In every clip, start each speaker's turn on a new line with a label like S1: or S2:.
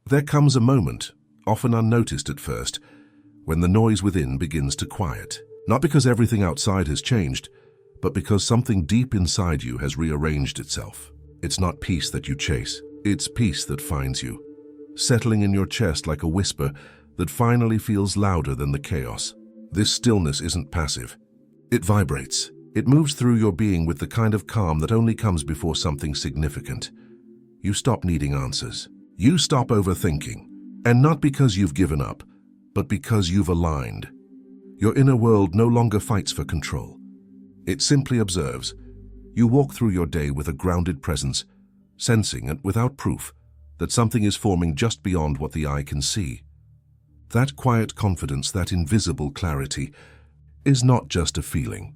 S1: There comes a moment, often unnoticed at first, when the noise within begins to quiet. Not because everything outside has changed, but because something deep inside you has rearranged itself. It's not peace that you chase, it's peace that finds you, settling in your chest like a whisper that finally feels louder than the chaos. This stillness isn't passive. It vibrates. It moves through your being with the kind of calm that only comes before something significant. You stop needing answers. You stop overthinking. And not because you've given up, but because you've aligned. Your inner world no longer fights for control. It simply observes. You walk through your day with a grounded presence, sensing and without proof that something is forming just beyond what the eye can see. That quiet confidence, that invisible clarity, is not just a feeling.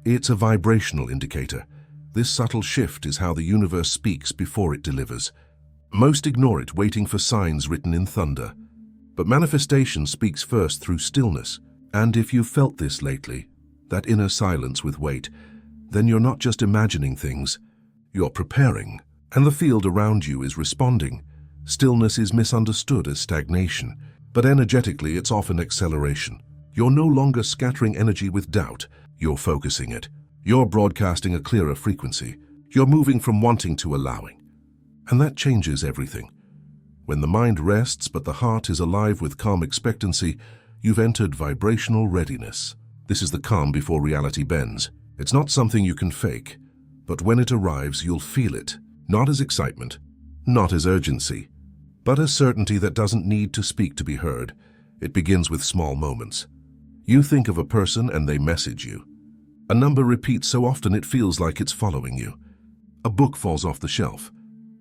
S1: It's a vibrational indicator. This subtle shift is how the universe speaks before it delivers. Most ignore it, waiting for signs written in thunder. But manifestation speaks first through stillness. And if you've felt this lately, that inner silence with weight, then you're not just imagining things, you're preparing. And the field around you is responding. Stillness is misunderstood as stagnation, but energetically it's often acceleration. You're no longer scattering energy with doubt, you're focusing it. You're broadcasting a clearer frequency. You're moving from wanting to allowing. And that changes everything. When the mind rests but the heart is alive with calm expectancy, you've entered vibrational readiness. This is the calm before reality bends. It's not something you can fake, but when it arrives, you'll feel it. Not as excitement, not as urgency, but as certainty that doesn't need to speak to be heard. It begins with small moments. You think of a person and they message you. A number repeats so often it feels like it's following you. A book falls off the shelf.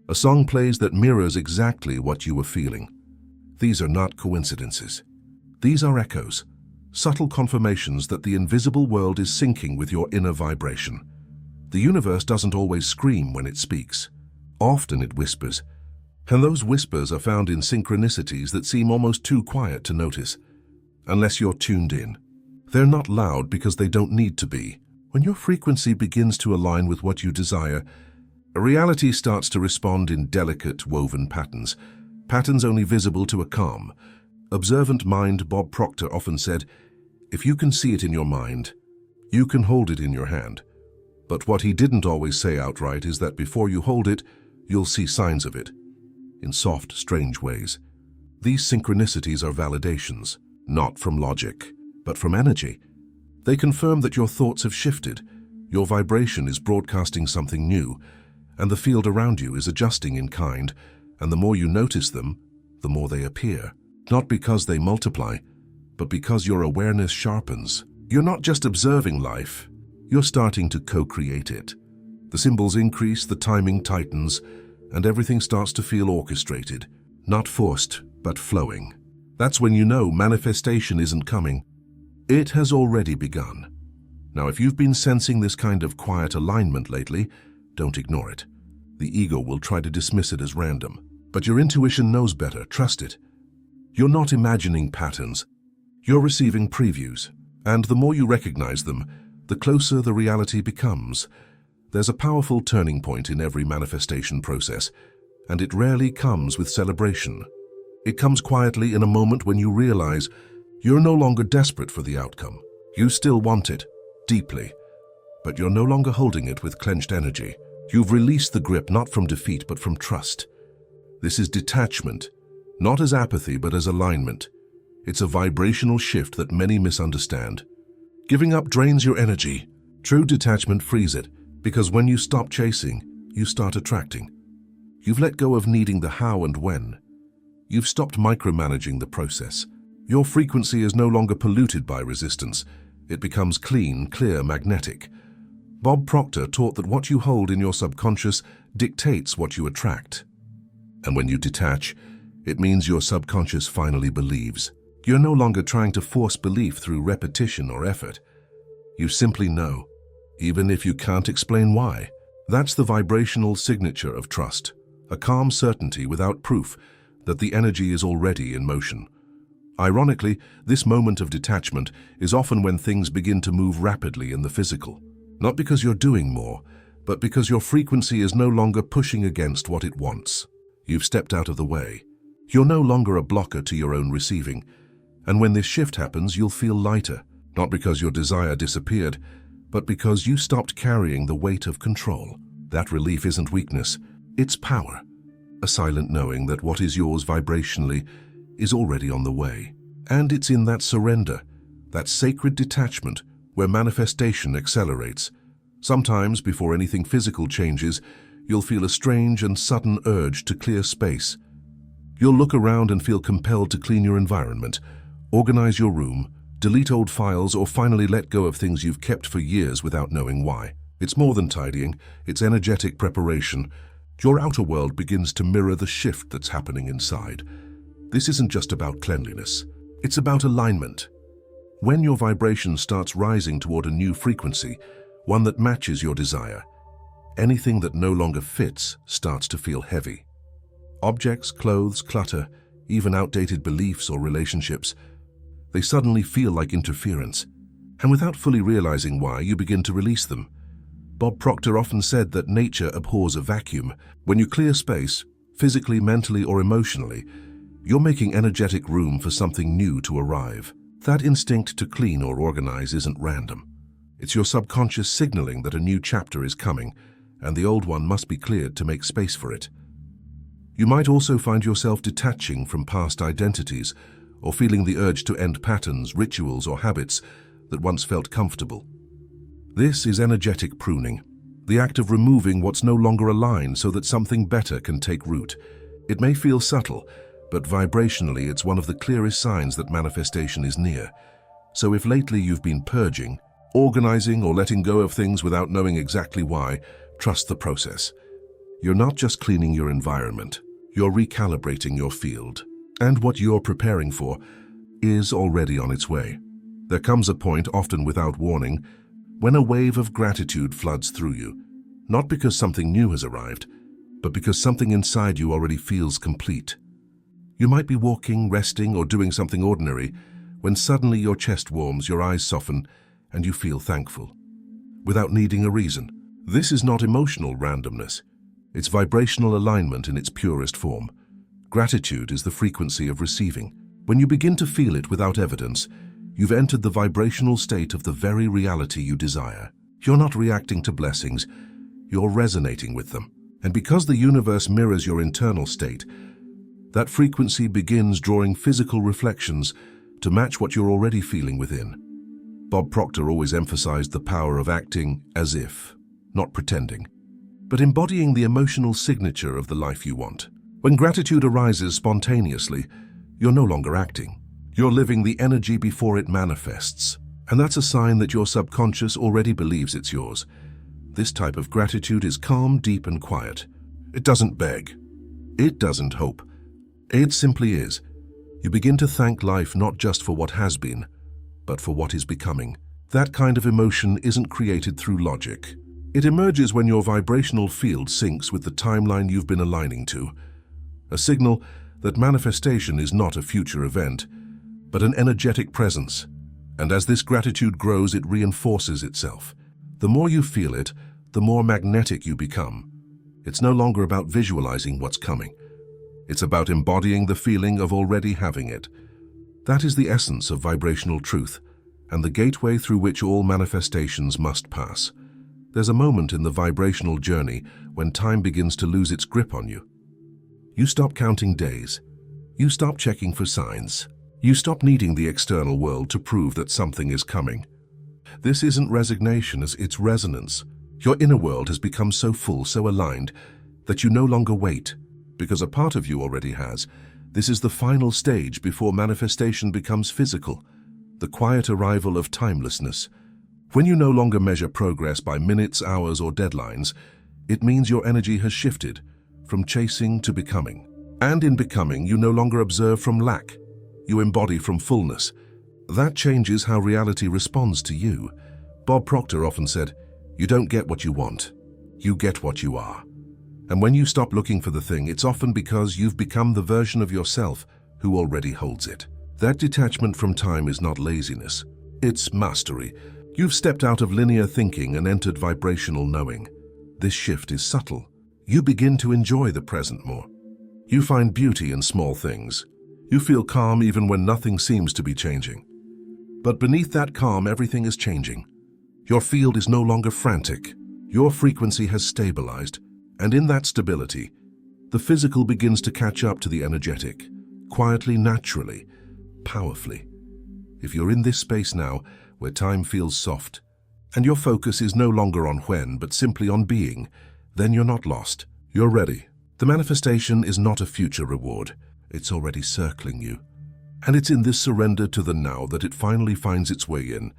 S1: A song plays that mirrors exactly what you were feeling. These are not coincidences. These are echoes, subtle confirmations that the invisible world is syncing with your inner vibration. The universe doesn't always scream when it speaks. Often it whispers. And those whispers are found in synchronicities that seem almost too quiet to notice, unless you're tuned in. They're not loud because they don't need to be. When your frequency begins to align with what you desire, reality starts to respond in delicate, woven patterns, patterns only visible to a calm, observant mind. Bob Proctor often said, if you can see it in your mind, you can hold it in your hand. But what he didn't always say outright is that before you hold it, you'll see signs of it, in soft, strange ways. These synchronicities are validations, not from logic, but from energy. They confirm that your thoughts have shifted, your vibration is broadcasting something new, and the field around you is adjusting in kind, and the more you notice them, the more they appear. Not because they multiply, but because your awareness sharpens. You're not just observing life, you're starting to co-create it. The symbols increase, the timing tightens, and everything starts to feel orchestrated, not forced, but flowing. That's when you know manifestation isn't coming. It has already begun. Now, if you've been sensing this kind of quiet alignment lately, don't ignore it. The ego will try to dismiss it as random, but your intuition knows better. Trust it. You're not imagining patterns. You're receiving previews, and the more you recognize them, the closer the reality becomes. There's a powerful turning point in every manifestation process, and it rarely comes with celebration. It comes quietly in a moment when you realize you're no longer desperate for the outcome. You still want it, deeply, but you're no longer holding it with clenched energy. You've released the grip not from defeat but from trust. This is detachment, not as apathy but as alignment. It's a vibrational shift that many misunderstand. Giving up drains your energy. True detachment frees it, because when you stop chasing, you start attracting. You've let go of needing the how and when. You've stopped micromanaging the process. Your frequency is no longer polluted by resistance. It becomes clean, clear, magnetic. Bob Proctor taught that what you hold in your subconscious dictates what you attract. And when you detach, it means your subconscious finally believes. You're no longer trying to force belief through repetition or effort. You simply know, even if you can't explain why. That's the vibrational signature of trust, a calm certainty without proof that the energy is already in motion. Ironically, this moment of detachment is often when things begin to move rapidly in the physical. Not because you're doing more, but because your frequency is no longer pushing against what it wants. You've stepped out of the way. You're no longer a blocker to your own receiving, and when this shift happens, you'll feel lighter, not because your desire disappeared, but because you stopped carrying the weight of control. That relief isn't weakness, it's power, a silent knowing that what is yours vibrationally is already on the way. And it's in that surrender, that sacred detachment, where manifestation accelerates. Sometimes, before anything physical changes, you'll feel a strange and sudden urge to clear space. You'll look around and feel compelled to clean your environment, organize your room, delete old files, or finally let go of things you've kept for years without knowing why. It's more than tidying, it's energetic preparation. Your outer world begins to mirror the shift that's happening inside. This isn't just about cleanliness, it's about alignment. When your vibration starts rising toward a new frequency, one that matches your desire, anything that no longer fits starts to feel heavy. Objects, clothes, clutter, even outdated beliefs or relationships, they suddenly feel like interference. And without fully realizing why, you begin to release them. Bob Proctor often said that nature abhors a vacuum. When you clear space, physically, mentally, or emotionally, you're making energetic room for something new to arrive. That instinct to clean or organize isn't random. It's your subconscious signaling that a new chapter is coming, and the old one must be cleared to make space for it. You might also find yourself detaching from past identities, or feeling the urge to end patterns, rituals, or habits that once felt comfortable. This is energetic pruning, the act of removing what's no longer aligned so that something better can take root. It may feel subtle, but vibrationally it's one of the clearest signs that manifestation is near. So if lately you've been purging, organizing, or letting go of things without knowing exactly why, trust the process. You're not just cleaning your environment, you're recalibrating your field. And what you're preparing for is already on its way. There comes a point, often without warning, when a wave of gratitude floods through you, not because something new has arrived, but because something inside you already feels complete. You might be walking, resting, or doing something ordinary, when suddenly your chest warms, your eyes soften, and you feel thankful, without needing a reason. This is not emotional randomness. It's vibrational alignment in its purest form. Gratitude is the frequency of receiving. When you begin to feel it without evidence, you've entered the vibrational state of the very reality you desire. You're not reacting to blessings, you're resonating with them. And because the universe mirrors your internal state, that frequency begins drawing physical reflections to match what you're already feeling within. Bob Proctor always emphasized the power of acting as if, not pretending, but embodying the emotional signature of the life you want. When gratitude arises spontaneously, you're no longer acting. You're living the energy before it manifests. And that's a sign that your subconscious already believes it's yours. This type of gratitude is calm, deep, and quiet. It doesn't beg. It doesn't hope. It simply is. You begin to thank life not just for what has been, but for what is becoming. That kind of emotion isn't created through logic. It emerges when your vibrational field syncs with the timeline you've been aligning to. A signal that manifestation is not a future event, but an energetic presence. And as this gratitude grows, it reinforces itself. The more you feel it, the more magnetic you become. It's no longer about visualizing what's coming. It's about embodying the feeling of already having it. That is the essence of vibrational truth, and the gateway through which all manifestations must pass. There's a moment in the vibrational journey when time begins to lose its grip on you. You stop counting days. You stop checking for signs. You stop needing the external world to prove that something is coming. This isn't resignation, it's resonance. Your inner world has become so full, so aligned, that you no longer wait, because a part of you already has. This is the final stage before manifestation becomes physical, the quiet arrival of timelessness. When you no longer measure progress by minutes, hours, or deadlines, it means your energy has shifted from chasing to becoming. And in becoming, you no longer observe from lack. You embody from fullness. That changes how reality responds to you. Bob Proctor often said, "You don't get what you want, you get what you are." And when you stop looking for the thing, it's often because you've become the version of yourself who already holds it. That detachment from time is not laziness, it's mastery. You've stepped out of linear thinking and entered vibrational knowing. This shift is subtle. You begin to enjoy the present more. You find beauty in small things. You feel calm even when nothing seems to be changing. But beneath that calm, everything is changing. Your field is no longer frantic. Your frequency has stabilized, and in that stability, the physical begins to catch up to the energetic, quietly, naturally, powerfully. If you're in this space now, where time feels soft, and your focus is no longer on when, but simply on being, then you're not lost. You're ready. The manifestation is not a future reward. It's already circling you. And it's in this surrender to the now that it finally finds its way in,